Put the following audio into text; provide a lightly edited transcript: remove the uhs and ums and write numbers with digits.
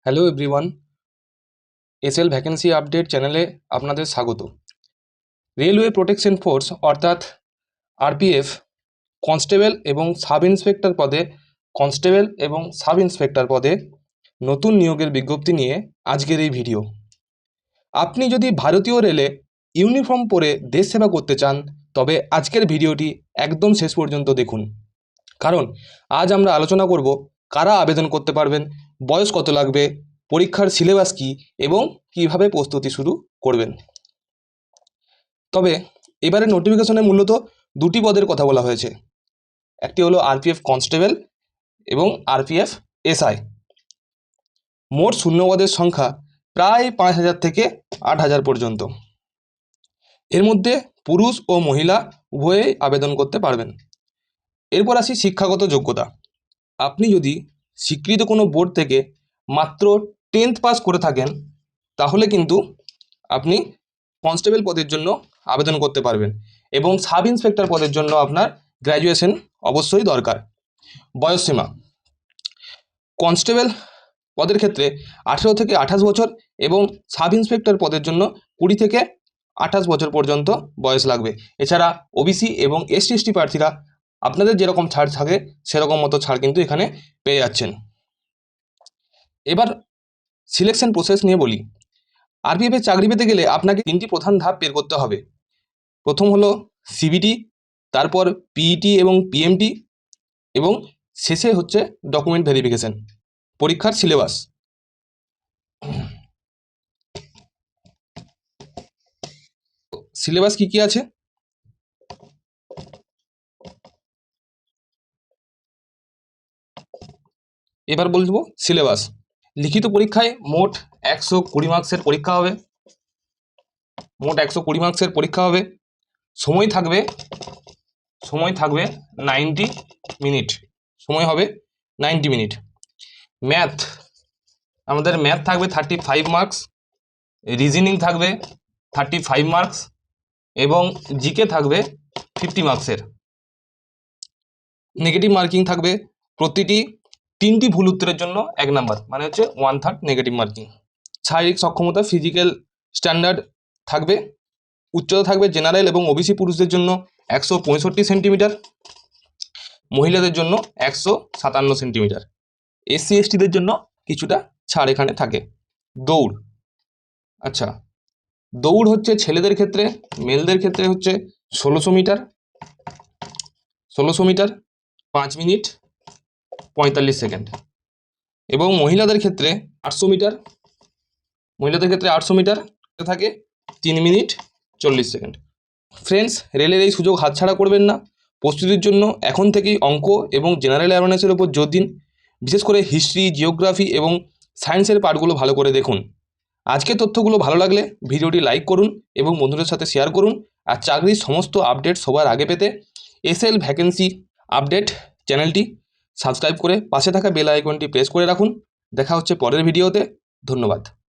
Hello everyone, SL vacancy update চ্যানেলে আপনাদের স্বাগত। রেলওয়ে প্রোটেকশন ফোর্স অর্থাৎ আরপিএফ কনস্টেবল এবং সাব ইন্সপেক্টর পদে নতুন নিয়োগের বিজ্ঞপ্তি নিয়ে আজকের এই ভিডিও। আপনি যদি ভারতীয় রেলে ইউনিফর্ম পরে দেশ সেবা করতে চান তবে আজকের ভিডিওটি একদম শেষ পর্যন্ত দেখুন, কারণ আজ আমরা আলোচনা করব কারা আবেদন করতে পারবেন, বয়স কত লাগবে, পরীক্ষার সিলেবাস কী এবং কিভাবে প্রস্তুতি শুরু করবেন। তবে এবারে নোটিফিকেশনে মূলত দুটি পদের কথা বলা হয়েছে, একটি হলো আরপিএফ কনস্টেবল এবং আরপিএফ এসআই। মোট শূন্যপদের সংখ্যা প্রায় 5,000 থেকে 8,000 পর্যন্ত। এর মধ্যে পুরুষ ও মহিলা উভয়েই আবেদন করতে পারবেন। এরপর আসি শিক্ষাগত যোগ্যতা। আপনি যদি স্বীকৃত কোনো বোর্ড থেকে মাত্র 10th পাস করে থাকেন তাহলে কিন্তু আপনি কনস্টেবল পদের জন্য আবেদন করতে পারবেন এবং সাব ইন্সপেক্টর পদের জন্য আপনার গ্র্যাজুয়েশন অবশ্যই দরকার। বয়সসীমা কনস্টেবল পদের ক্ষেত্রে 18 থেকে 28 বছর এবং সাব ইন্সপেক্টর পদের জন্য 20 থেকে 28 বছর পর্যন্ত বয়স লাগবে। এছাড়া ওবিসি এবং এসটি প্রার্থীরা আপনাদের যেরকম ছাড় থাকে সেরকম মতো ছাড় কিন্তু এখানে পেয়ে যাচ্ছেন। এবার সিলেকশন প্রসেস নিয়ে বলি। আরপিএফের চাকরি পেতে গেলে আপনাকে 3টি প্রধান ধাপ বের করতে হবে। প্রথম হলো সিবিটি, তারপর পিইটি এবং পিএমটি এবং শেষে হচ্ছে ডকুমেন্ট ভেরিফিকেশন। পরীক্ষার সিলেবাস কি কি আছে? এবার বলবো সিলেবাস। লিখিত পরীক্ষায় মোট 120 মার্কসের পরীক্ষা হবে। সময় থাকবে 90 মিনিট। আমাদের ম্যাথ থাকবে 35 মার্কস, রিজনিং থাকবে 35 মার্কস এবং জিকে থাকবে 50 মার্কসের। নেগেটিভ মার্কিং থাকবে প্রতিটি 3টি ভুল উত্তরের জন্য 1 নাম্বার, মানে হচ্ছে 1/3 নেগেটিভ মার্কিং। শারীরিক সক্ষমতা ফিজিক্যাল স্ট্যান্ডার্ড থাকবে। উচ্চতা থাকবে জেনারেল এবং ওবিসি পুরুষদের জন্য 165 সেন্টিমিটার, মহিলাদের জন্য 157 সেন্টিমিটার। এসসি এসটিদের জন্য কিছুটা ছাড় এখানে থাকে। দৌড় হচ্ছে ছেলেদের ক্ষেত্রে, মেলদের ক্ষেত্রে হচ্ছে 1600 মিটার 5 মিনিট 45 সেকেন্ড এবং মহিলাদের ক্ষেত্রে 800 মিটার থাকে 3 মিনিট 40 সেকেন্ড। ফ্রেন্ডস, রেলের এই সুযোগ হাতছাড়া করবেন না। প্রস্তুতির জন্য এখন থেকেই অঙ্ক এবং জেনারেল অ্যাওয়ারনেসের উপর জোর দিন। বিশেষ করে হিস্ট্রি, জিওগ্রাফি এবং সায়েন্সের পার্টগুলো ভালো করে দেখুন। আজকের তথ্যগুলো ভালো লাগলে ভিডিওটি লাইক করুন এবং বন্ধুদের সাথে শেয়ার করুন। আর চাকরির সমস্ত আপডেট সবার আগে পেতে এসএল ভ্যাকেন্সি আপডেট চ্যানেলটি সাবস্ক্রাইব করে পাশে থাকা বেল আইকনটি প্রেস করে রাখুন। দেখা হচ্ছে পরের ভিডিওতে। ধন্যবাদ।